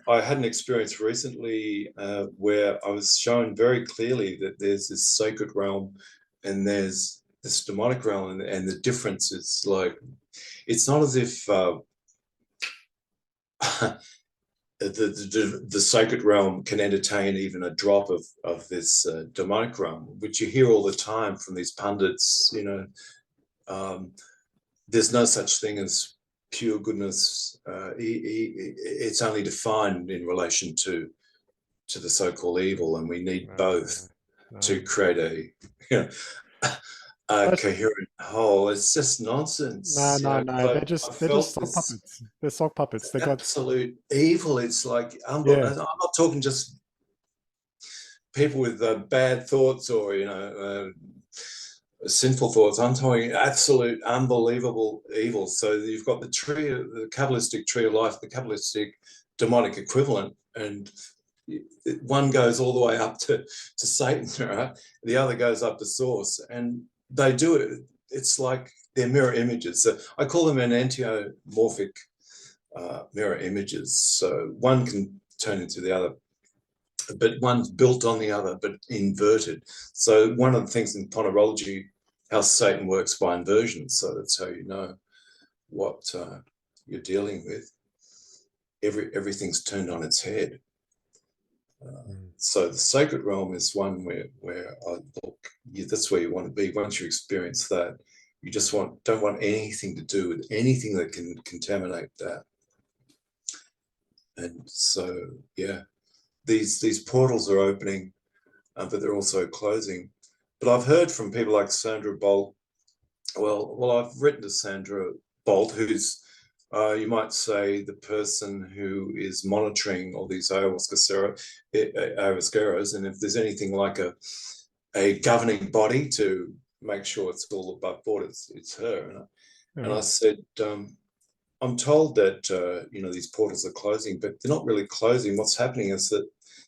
I had an experience recently where I was shown very clearly that there's this sacred realm and there's this demonic realm, and the difference is like, it's not as if the sacred realm can entertain even a drop of this demonic realm, which you hear all the time from these pundits. There's no such thing as pure goodness. It's only defined in relation to the so-called evil, and we need both to create a coherent whole. It's just nonsense. No. They're just sock puppets. They're sock puppets. They've got absolute evil. It's like I'm not talking just people with bad thoughts or sinful thoughts. I'm talking absolute unbelievable evil. So you've got the Kabbalistic tree of life, the Kabbalistic demonic equivalent, and one goes all the way up to Satan, right? The other goes up to source, and they do it. It's like they're mirror images. So I call them enantiomorphic mirror images. So one can turn into the other, but one's built on the other, but inverted. So one of the things in ponerology, how Satan works by inversion. So that's how you know what you're dealing with. Everything's turned on its head. So the sacred realm is one where that's where you want to be. Once you experience that, you just don't want anything to do with anything that can contaminate that. And so, these portals are opening, but they're also closing. But I've heard from people like Sandra Bolt. Well, I've written to Sandra Bolt, who's you might say the person who is monitoring all these ayahuasqueros, and if there's anything like a governing body to make sure it's all above board, it's her. And I said, I'm told that these portals are closing, but they're not really closing. What's happening is that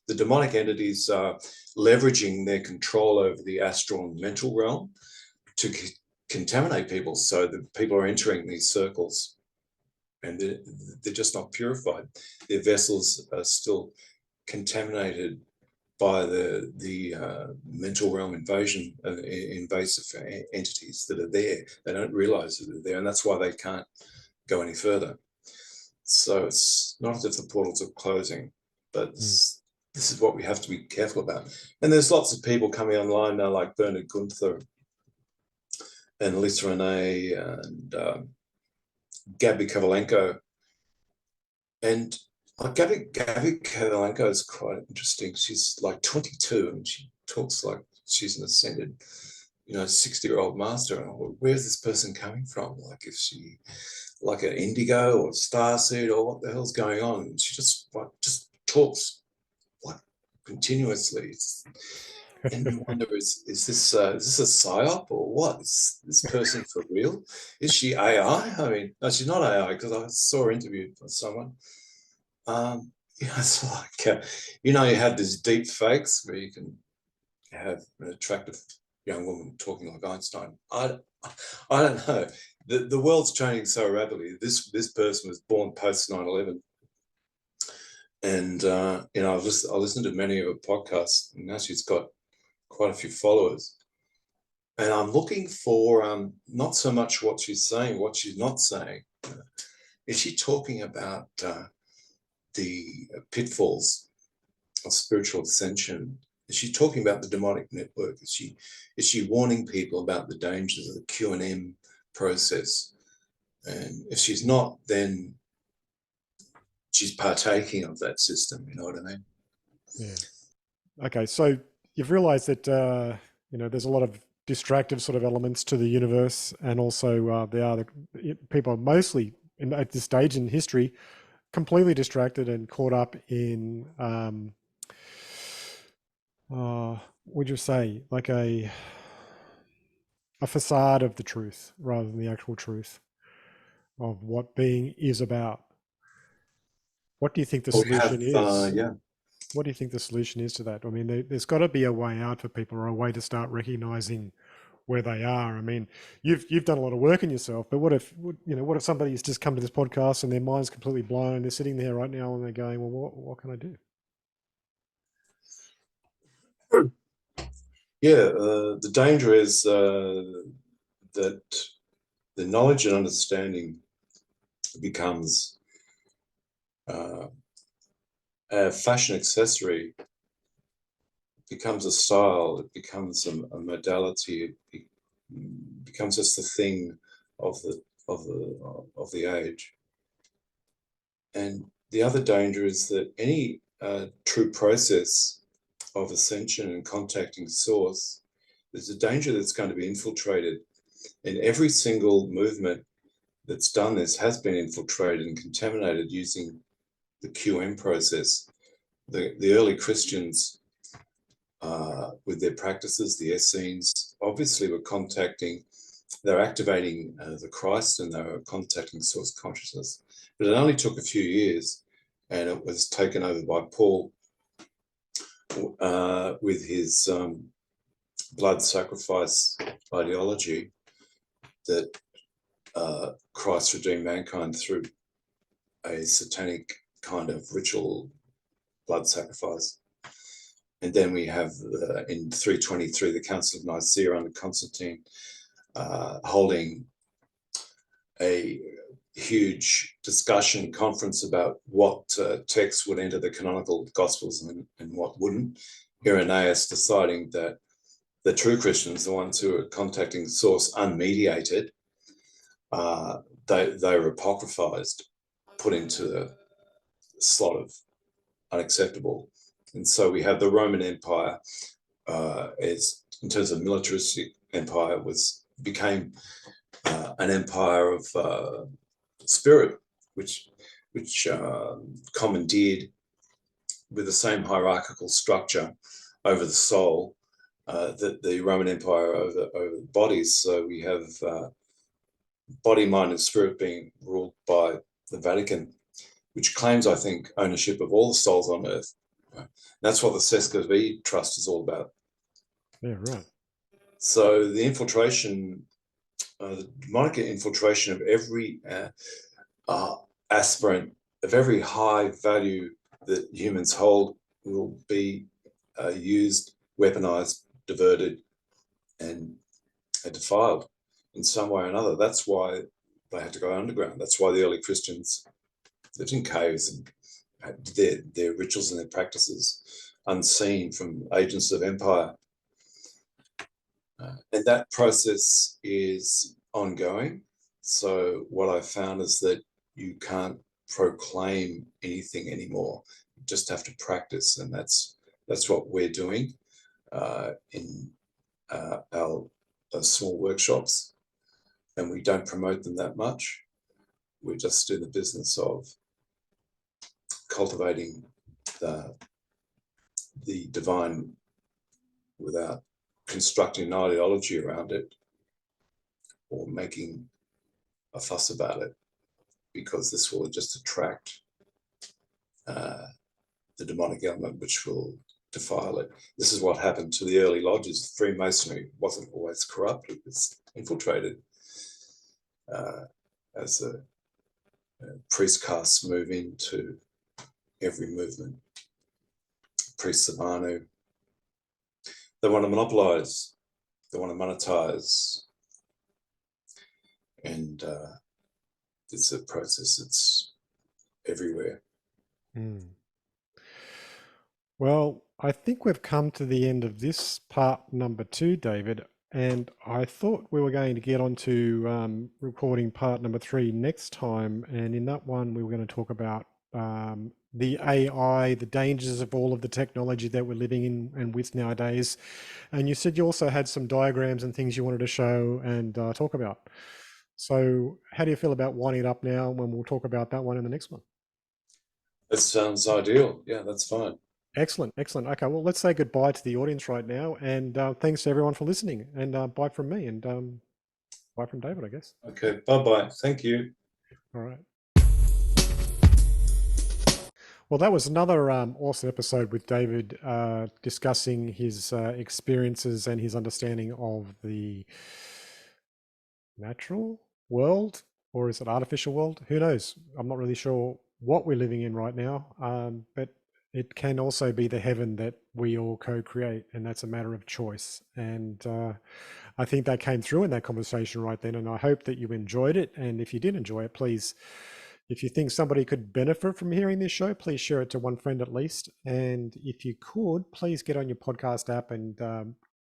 the demonic entities are leveraging their control over the astral and mental realm to contaminate people. So the people are entering these circles, and they're just not purified. Their vessels are still contaminated by the mental realm invasion, invasive entities that are there. They don't realize that they're there, and that's why they can't go any further. So it's not as if the portals are closing, but this is what we have to be careful about. And there's lots of people coming online now, like Bernard Gunther and Lisa Renee and Gabby Kovalenko. And Gabby Kovalenko is quite interesting. She's like 22 and she talks like she's an ascended, 60-year-old master. And where's this person coming from? Like, is she like an indigo or a starseed, or what the hell's going on? And she just talks like continuously. And you wonder, is this a psyop or what? Is this person for real? Is she AI? I mean, no, she's not AI, because I saw her interviewed by someone. It's like, you have these deep fakes where you can have an attractive young woman talking like Einstein. I don't know. The world's changing so rapidly. This person was born post 9/11. And, I listened to many of her podcasts, and now she's got quite a few followers. And I'm looking for not so much what she's saying, what she's not saying. Is she talking about the pitfalls of spiritual ascension? Is she talking about the demonic network? Is she warning people about the dangers of the Q&M process? And if she's not, then she's partaking of that system. You know what I mean? Yeah. Okay, so you've realised that there's a lot of distractive sort of elements to the universe, and also people are mostly at this stage in history completely distracted and caught up in would you say like a facade of the truth rather than the actual truth of what being is about. What do you think the solution is? Yeah. What do you think the solution is to that? I mean, there's got to be a way out for people, or a way to start recognizing where they are. I mean, you've done a lot of work in yourself, but what if somebody's just come to this podcast and their mind's completely blown, and they're sitting there right now and they're going, well, what can I do? Yeah, the danger is that the knowledge and understanding becomes a fashion accessory, becomes a style, it becomes a modality, it becomes just the thing of the age. And the other danger is that any true process of ascension and contacting source, there's a danger that's going to be infiltrated. And every single movement that's done this has been infiltrated and contaminated using the QM process. The early Christians, with their practices, the Essenes, obviously were they're activating the Christ, and they were contacting source consciousness. But it only took a few years, and it was taken over by Paul with his blood sacrifice ideology, that Christ redeemed mankind through a satanic kind of ritual blood sacrifice. And then we have in 323 the Council of Nicaea under Constantine, holding a huge discussion conference about what texts would enter the canonical Gospels and what wouldn't. Irenaeus deciding that the true Christians, the ones who are contacting the source unmediated, they were apocryphized, put into the slot of unacceptable. And so we have the Roman Empire, as in terms of militaristic empire, became an empire of spirit, which commandeered with the same hierarchical structure over the soul that the Roman Empire over bodies. So we have body, mind, and spirit being ruled by the Vatican, which claims, I think, ownership of all the souls on earth. That's what the Seska V Trust is all about. Yeah, right. So the infiltration, the demonic infiltration of every aspirant, of every high value that humans hold, will be used, weaponized, diverted, and defiled in some way or another. That's why they had to go underground. That's why the early Christians lived in caves and did their rituals and their practices unseen from agents of empire. And that process is ongoing. So what I found is that you can't proclaim anything anymore. You just have to practice, and that's what we're doing in our small workshops. And we don't promote them that much. We're just in the business of cultivating the divine without constructing an ideology around it or making a fuss about it, because this will just attract the demonic element, which will defile it. This is what happened to the early lodges. Freemasonry wasn't always corrupt. It was infiltrated as a priest castes move into every movement. Priests of Manu, they want to monopolize, they want to monetize, and it's a process that's everywhere. Well, I think we've come to the end of this part number 2, David, and I thought we were going to get on to recording part number 3 next time, and in that one we were going to talk about the AI, the dangers of all of the technology that we're living in and with nowadays. And you said you also had some diagrams and things you wanted to show and talk about. So how do you feel about winding it up now when we'll talk about that one in the next one? That sounds ideal. Yeah, that's fine. Excellent, excellent. Okay, well, let's say goodbye to the audience right now, and thanks to everyone for listening, and bye from me, and bye from David, I guess. Okay, bye-bye. Thank you. All right. Well, that was another awesome episode with David discussing his experiences and his understanding of the natural world, or is it artificial world? Who knows? I'm not really sure what we're living in right now, but it can also be the heaven that we all co-create, and that's a matter of choice. And I think that came through in that conversation right then, and I hope that you enjoyed it. And if you did enjoy it, please, if you think somebody could benefit from hearing this show, please share it to one friend at least. And if you could, please get on your podcast app and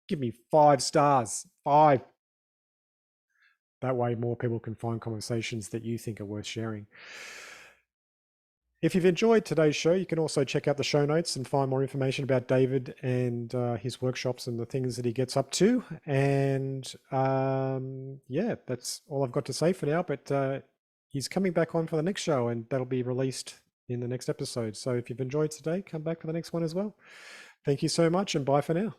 give me 5 stars. 5. That way more people can find conversations that you think are worth sharing. If you've enjoyed today's show, you can also check out the show notes and find more information about David and his workshops and the things that he gets up to. And yeah, that's all I've got to say for now. But he's coming back on for the next show, and that'll be released in the next episode. So if you've enjoyed today, come back for the next one as well. Thank you so much, and bye for now.